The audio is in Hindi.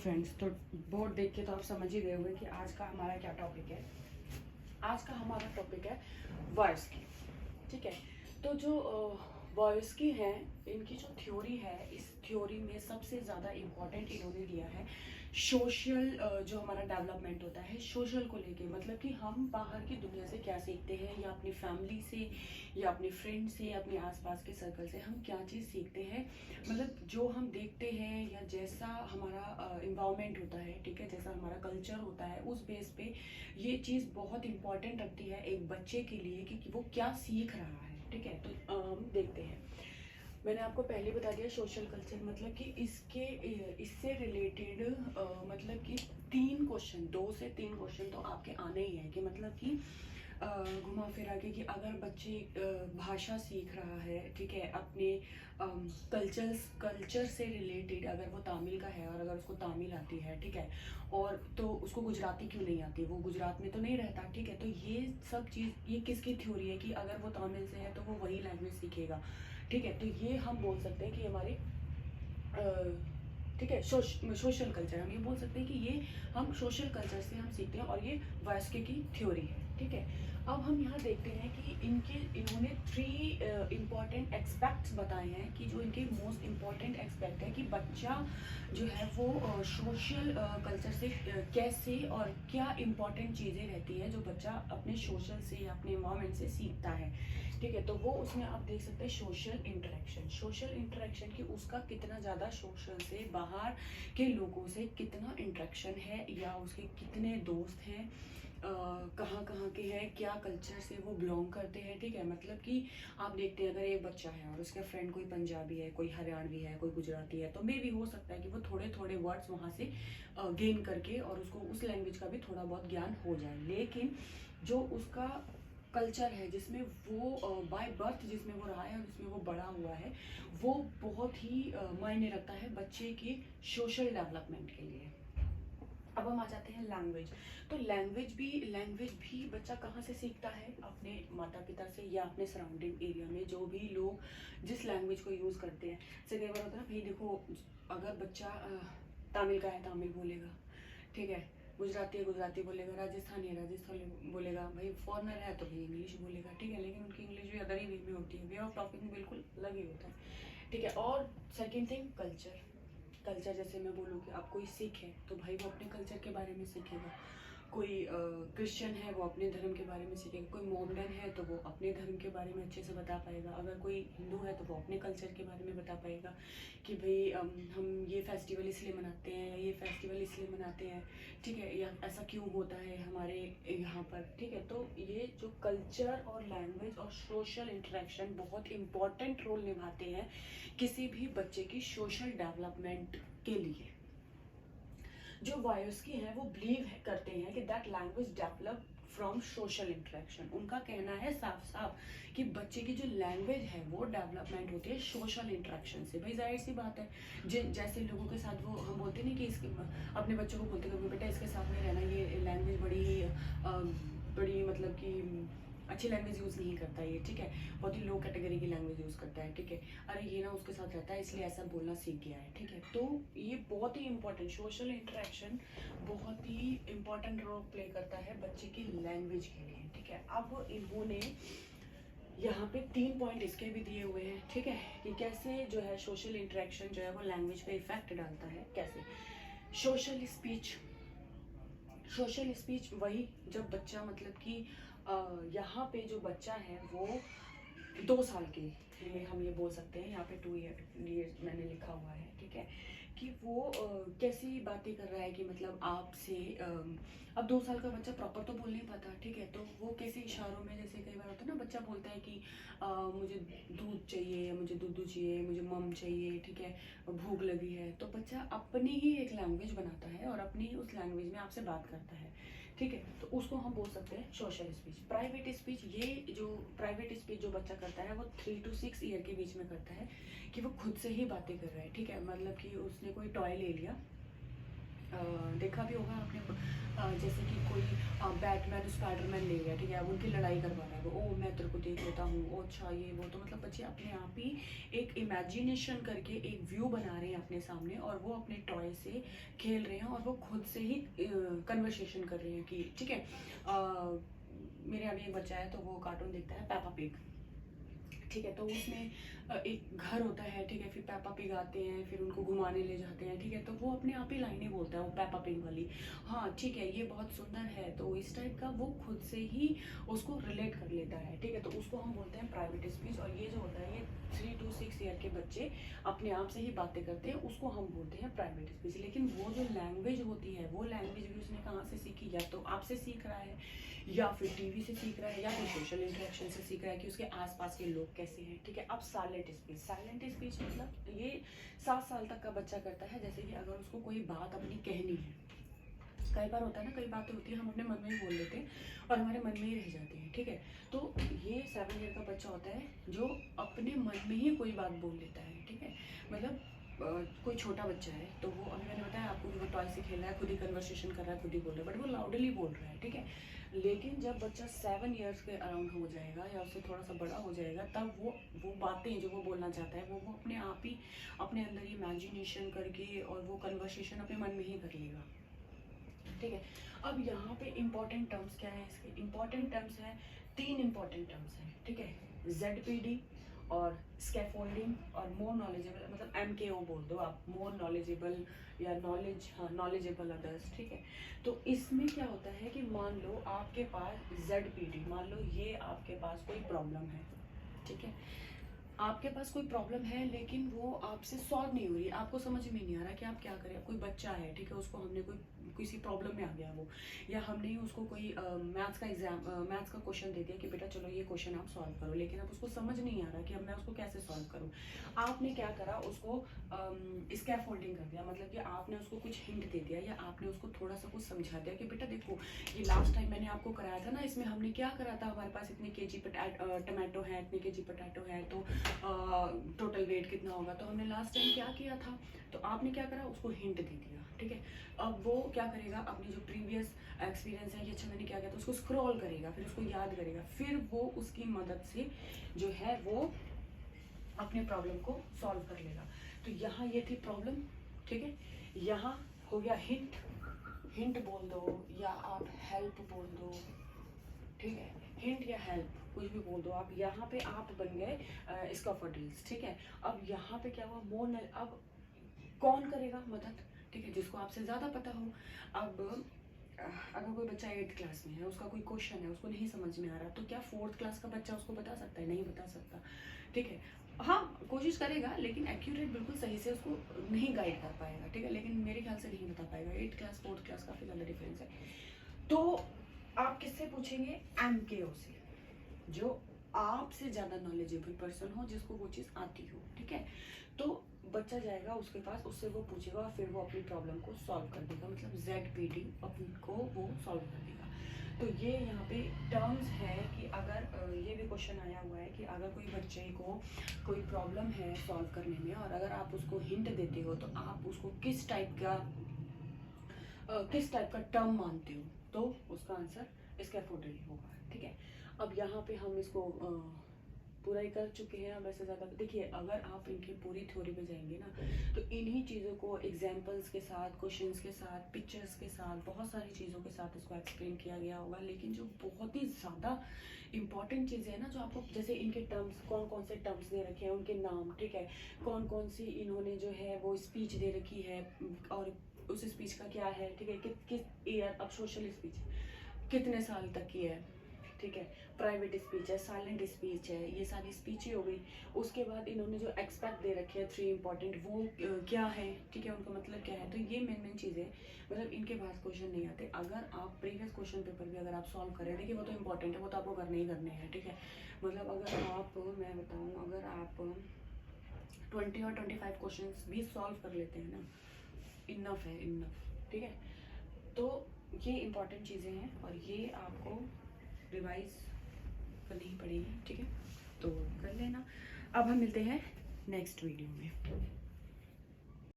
फ्रेंड्स, तो बोर्ड देख के तो आप समझ ही गए होंगे कि आज का हमारा क्या टॉपिक है। आज का हमारा टॉपिक है वॉइस की। ठीक है, तो जो वॉइस की है, इनकी जो थ्योरी है, इस थ्योरी में सबसे ज़्यादा इम्पोर्टेंट इन्होंने लिया है सोशल, जो हमारा डेवलपमेंट होता है सोशल को लेके। मतलब कि हम बाहर की दुनिया से क्या सीखते हैं, या अपनी फैमिली से, या अपने फ्रेंड से, या अपने आसपास के सर्कल से हम क्या चीज़ सीखते हैं। मतलब जो हम देखते हैं या जैसा हमारा इन्वायरमेंट होता है, ठीक है, जैसा हमारा कल्चर होता है, उस बेस पे ये चीज़ बहुत इंपॉर्टेंट रखती है एक बच्चे के लिए कि वो क्या सीख रहा है। ठीक है, तो हम देखते हैं। मैंने आपको पहले बता दिया सोशल कल्चर मतलब कि इससे रिलेटेड मतलब कि 3 क्वेश्चन, 2 से 3 क्वेश्चन तो आपके आने ही है। कि मतलब कि घुमा फिरा के कि अगर बच्चे भाषा सीख रहा है, ठीक है, अपने कल्चर से रिलेटेड, अगर वो तमिल का है और अगर उसको तमिल आती है, ठीक है, और तो उसको गुजराती क्यों नहीं आती, वो गुजरात में तो नहीं रहता। ठीक है, तो ये सब चीज़, ये किसकी थ्योरी है कि अगर वो तमिल से है तो वो वही लैंग्वेज सीखेगा। ठीक है, तो ये हम बोल सकते हैं कि हमारी ठीक है सोशल कल्चर, हम ये बोल सकते हैं कि ये हम सोशल कल्चर से हम सीखते हैं, और ये वास्के की थ्योरी है। ठीक है, अब हम यहाँ देखते हैं कि इन्होंने 3 इम्पॉर्टेंट एक्सपेक्ट्स बताए हैं कि जो इनके मोस्ट इम्पॉर्टेंट एक्सपेक्ट है कि बच्चा जो है वो सोशल कल्चर से कैसे और क्या इम्पॉर्टेंट चीज़ें रहती है जो बच्चा अपने सोशल से या अपने इन्वायरमेंट से सीखता है। ठीक है, तो वो उसमें आप देख सकते हैं सोशल इंटरेक्शन की उसका कितना ज़्यादा सोशल से, बाहर के लोगों से कितना इंटरेक्शन है, या उसके कितने दोस्त हैं, कहाँ कहाँ के हैं, क्या कल्चर से वो बिलोंग करते हैं। ठीक है, मतलब कि आप देखते हैं अगर एक बच्चा है और उसका फ्रेंड कोई पंजाबी है, कोई हरियाणवी है, कोई गुजराती है, तो मे भी हो सकता है कि वो थोड़े थोड़े वर्ड्स वहाँ से गेन करके और उसको उस लैंग्वेज का भी थोड़ा बहुत ज्ञान हो जाए। लेकिन जो उसका कल्चर है, जिसमें वो बाय बर्थ जिसमें वो रहा है और जिसमें वो बड़ा हुआ है, वो बहुत ही मायने रखता है बच्चे के सोशल डेवलपमेंट के लिए। अब हम आ जाते हैं लैंग्वेज। तो लैंग्वेज भी बच्चा कहाँ से सीखता है, अपने माता पिता से या अपने सराउंडिंग एरिया में जो भी लोग जिस लैंग्वेज को यूज़ करते हैं। जैसे कई बार होता है ना भाई, देखो अगर बच्चा तमिल का है तमिल बोलेगा, ठीक है, गुजराती है गुजराती बोलेगा, राजस्थानी है राजस्थानी बोलेगा, भाई फॉरनर है तो भाई इंग्लिश बोलेगा। ठीक है, लेकिन उनकी इंग्लिश भी अदर ही वे में होती है, वे ऑफ टॉकिंग बिल्कुल अलग ही होता है। ठीक है, और सेकेंड थिंग कल्चर जैसे मैं बोलूँ कि आप कोई सिख है तो भाई वो अपने कल्चर के बारे में सीखेगा। कोई क्रिश्चियन है वो अपने धर्म के बारे में सीखेगा। कोई मोमडन है तो वो अपने धर्म के बारे में अच्छे से बता पाएगा। अगर कोई हिंदू है तो वो अपने कल्चर के बारे में बता पाएगा कि भाई हम ये फेस्टिवल इसलिए मनाते हैं या ये फेस्टिवल इसलिए मनाते हैं। ठीक है, या ऐसा क्यों होता है हमारे यहाँ पर। ठीक है, तो ये जो कल्चर और लैंग्वेज और सोशल इंटरेक्शन बहुत इम्पॉर्टेंट रोल निभाते हैं किसी भी बच्चे की सोशल डेवलपमेंट के लिए। जो वायोस्की है वो बिलीव करते हैं कि that language develop from social interaction. उनका कहना है साफ साफ कि बच्चे की जो लैंग्वेज है वो डेवलपमेंट होती है सोशल इंटरेक्शन से। भाई जाहिर सी बात है, जैसे लोगों के साथ वो हम बोलते नहीं कि इसके अपने बच्चों को बोलते कि बेटा इसके साथ में रहना, ये लैंग्वेज बड़ी मतलब कि अच्छी लैंग्वेज यूज़ नहीं करता ये। ठीक है, बहुत ही लो कैटेगरी की लैंग्वेज यूज़ करता है। ठीक है, अरे ये ना उसके साथ रहता है इसलिए ऐसा बोलना सीख गया है। ठीक है, तो ये बहुत ही इंपॉर्टेंट, सोशल इंटरेक्शन बहुत ही इंपॉर्टेंट रोल प्ले करता है बच्चे की लैंग्वेज के लिए। ठीक है, अब इन्होंने यहाँ पे 3 पॉइंट इसके भी दिए हुए हैं। ठीक है, कि कैसे जो है सोशल इंटरेक्शन जो है वो लैंग्वेज पे इफेक्ट डालता है। कैसे सोशल स्पीच वही जब बच्चा मतलब कि यहाँ पे जो बच्चा है वो 2 साल के लिए हम ये बोल सकते हैं, यहाँ पे 2 ईयर मैंने लिखा हुआ है। ठीक है, कि वो कैसी बातें कर रहा है कि मतलब आपसे अब 2 साल का बच्चा प्रॉपर तो बोल नहीं पाता। ठीक है, तो वो कैसे इशारों में, जैसे कई बार होता है ना बच्चा बोलता है कि मुझे दूध चाहिए, मुझे दूध चाहिए, मुझे मम चाहिए। ठीक है, भूख लगी है, तो बच्चा अपनी ही एक लैंग्वेज बनाता है और अपनी ही उस लैंग्वेज में आपसे बात करता है। ठीक है, तो उसको हम बोल सकते हैं सोशल स्पीच। प्राइवेट स्पीच जो बच्चा करता है वो 3 to 6 ईयर के बीच में करता है, कि वो खुद से ही बातें कर रहा है। ठीक है, मतलब कि उसने कोई टॉय ले लिया, देखा भी होगा आपने, जैसे कि कोई बैटमैन स्पाइडरमैन ले गया, ठीक है, अब उनकी लड़ाई करवा रहा है वो, ओ मैं तेरे को देख लेता हूँ, ओ अच्छा ये वो, तो मतलब बच्चे अपने आप ही एक इमेजिनेशन करके एक व्यू बना रहे हैं अपने सामने, और वो अपने टॉय से खेल रहे हैं, और वो खुद से ही कन्वर्सेशन कर रहे हैं कि ठीक है। मेरे अभी एक बच्चा है तो वो कार्टून देखता है पेपा पिग, ठीक है, तो उसमें एक घर होता है, ठीक है, फिर पेपा पिग आते हैं, फिर उनको घुमाने ले जाते हैं, ठीक है, तो वो अपने आप ही लाइनें बोलता है वो पेपा पिग वाली, हाँ ठीक है ये बहुत सुंदर है, तो इस टाइप का वो खुद से ही उसको रिलेट कर लेता है, ठीक है, तो उसको हम बोलते हैं प्राइवेट स्पीच। और ये जो होता है ये 3 to 6 ईयर के बच्चे अपने आप से ही बातें करते हैं, उसको हम बोलते हैं प्राइवेट स्पीच। लेकिन वो जो लैंग्वेज होती है, वो लैंग्वेज भी उसने कहाँ से सीखी, या तो आपसे सीख रहा है, या फिर टीवी से सीख रहा है, या फिर सोशल इंटरेक्शन से सीख रहा है कि उसके आसपास के लोग कैसे हैं, ठीक है। अब साइलेंट स्पीच मतलब ये 7 साल तक का बच्चा करता है। जैसे कि अगर उसको कोई बात अपनी कहनी है, कई बार होता है ना, कई बातें होती है हम अपने मन में ही बोल लेते हैं और हमारे मन में ही रह जाती है, ठीक है, तो ये 7 ईयर का बच्चा होता है जो अपने मन में ही कोई बात बोल लेता है, ठीक है। मतलब कोई छोटा बच्चा है तो वो, अभी मैंने बताया आपको कि वो टॉय से खेल रहा है, खुद ही कन्वर्सेशन कर रहा है, खुद ही बोल रहा है, बट वो लाउडली बोल रहा है, ठीक है। लेकिन जब बच्चा 7 ईयर्स के अराउंड हो जाएगा या उससे थोड़ा सा बड़ा हो जाएगा, तब वो बातें जो वो बोलना चाहता है वो अपने आप ही अपने अंदर इमेजिनेशन करके और वो कन्वर्सेशन अपने मन में ही कर लेगा, ठीक है। अब यहाँ पे इम्पोर्टेंट टर्म्स क्या है, इसके इम्पोर्टेंट टर्म्स हैं, 3 इम्पोर्टेंट टर्म्स हैं, ठीक है, ZPD और स्कैफोल्डिंग और मोर नॉलेजेबल, मतलब MKO बोल दो आप, मोर नॉलेजेबल या नॉलेज, हाँ नॉलेजेबल अदर्स, ठीक है। तो इसमें क्या होता है कि मान लो आपके पास ZPD, मान लो ये आपके पास कोई प्रॉब्लम है, ठीक है, आपके पास कोई प्रॉब्लम है लेकिन वो आपसे सॉल्व नहीं हो रही, आपको समझ में नहीं आ रहा कि आप क्या करें। कोई बच्चा है, ठीक है, उसको हमने कोई किसी प्रॉब्लम में आ गया वो, या हमने ही उसको कोई मैथ्स का मैथ्स का क्वेश्चन दे दिया कि बेटा चलो ये क्वेश्चन आप सॉल्व करो, लेकिन अब उसको समझ नहीं आ रहा कि अब मैं उसको कैसे सॉल्व करूँ। आपने क्या करा, उसको स्कैफोल्डिंग कर दिया, मतलब कि आपने उसको कुछ हिंट दे दिया, या आपने उसको थोड़ा सा कुछ समझा दिया कि बेटा देखो ये लास्ट टाइम मैंने आपको कराया था ना, इसमें हमने क्या करा था, हमारे पास इतने केजी टमाटो है, इतने केजी पोटैटो है, तो टोटल वेट कितना होगा, तो हमने लास्ट टाइम क्या किया था, तो आपने क्या करा, उसको हिंट दे दिया, ठीक है। अब वो क्या करेगा, अपनी जो प्रीवियस एक्सपीरियंस है कि अच्छा मैंने क्या किया था, उसको स्क्रॉल करेगा, फिर उसको याद करेगा, फिर वो उसकी मदद से जो है वो अपने प्रॉब्लम को सॉल्व कर लेगा। तो यहाँ ये थी प्रॉब्लम, ठीक है, यहाँ हो गया हिंट, हिंट बोल दो या आप हेल्प बोल दो, ठीक है, हिंट या हेल्प कुछ भी बोल दो आप, यहाँ पे आप बन गए स्कैफोल्डिंग्स, ठीक है। अब यहाँ पे क्या हुआ, मोर, अब कौन करेगा मदद, ठीक है, जिसको आपसे ज़्यादा पता हो। अब अगर कोई बच्चा 8th क्लास में है, उसका कोई क्वेश्चन है, उसको नहीं समझ में आ रहा, तो क्या 4th क्लास का बच्चा उसको बता सकता है, नहीं बता सकता, ठीक है। हाँ कोशिश करेगा लेकिन एक्यूरेट बिल्कुल सही से उसको नहीं गाइड कर पाएगा, ठीक है, लेकिन मेरे ख्याल से नहीं बता पाएगा। 8th क्लास 4th क्लास काफ़ी ज़्यादा डिफरेंस है। तो आप किससे पूछेंगे, MKO से, जो आपसे ज़्यादा नॉलेजेबल पर्सन हो, जिसको वो चीज़ आती हो, ठीक है। तो बच्चा जाएगा उसके पास, उससे वो पूछेगा और फिर वो अपनी प्रॉब्लम को सॉल्व कर देगा, मतलब ZPD अपनी को वो सॉल्व कर देगा। तो ये यहाँ पे टर्म्स है कि अगर ये भी क्वेश्चन आया हुआ है कि अगर कोई बच्चे को कोई प्रॉब्लम है सॉल्व करने में, और अगर आप उसको हिंट देते हो तो आप उसको किस टाइप का टर्म मानते हो, तो उसका आंसर स्कैफोल्डिंग होगा, ठीक है। अब यहाँ पे हम इसको पूरा ही कर चुके हैं। अब ऐसे ज़्यादा देखिए, अगर आप इनकी पूरी थ्योरी पे जाएंगे ना, तो इन्हीं चीज़ों को एग्जांपल्स के साथ, क्वेश्चंस के साथ, पिक्चर्स के साथ, बहुत सारी चीज़ों के साथ इसको एक्सप्लेन किया गया होगा। लेकिन जो बहुत ही ज़्यादा इंपॉर्टेंट चीज़ें हैं ना, जो आपको, जैसे इनके टर्म्स, कौन कौन से टर्म्स दे रखे हैं, उनके नाम, ठीक है, कौन कौन सी इन्होंने जो है वो स्पीच दे रखी है, और उस स्पीच का क्या है, ठीक है, किस ईयर, अब सोशल स्पीच कितने साल तक की है, ठीक है, प्राइवेट स्पीच है, साइलेंट स्पीच है, ये सारी स्पीचें हो गई। उसके बाद इन्होंने जो एक्सपेक्ट दे रखे हैं 3 इंपॉर्टेंट, वो क्या है, ठीक है, उनका मतलब क्या है। तो ये मेन चीज़ें, मतलब इनके पास क्वेश्चन नहीं आते। अगर आप प्रीवियस क्वेश्चन पेपर भी अगर आप सॉल्व करें, देखिए वो तो इंपॉर्टेंट है, वो तो आपको करने ही करने हैं, ठीक है। मतलब अगर आप, मैं बताऊँ, अगर आप 20 और 25 क्वेश्चन भी सॉल्व कर लेते हैं ना, इनफ है, इनफ, ठीक है। तो ये इंपॉर्टेंट चीज़ें हैं और ये आपको रिवाइज करनी ही पड़ेगी, ठीक है, तो कर लेना। अब हम मिलते हैं नेक्स्ट वीडियो में।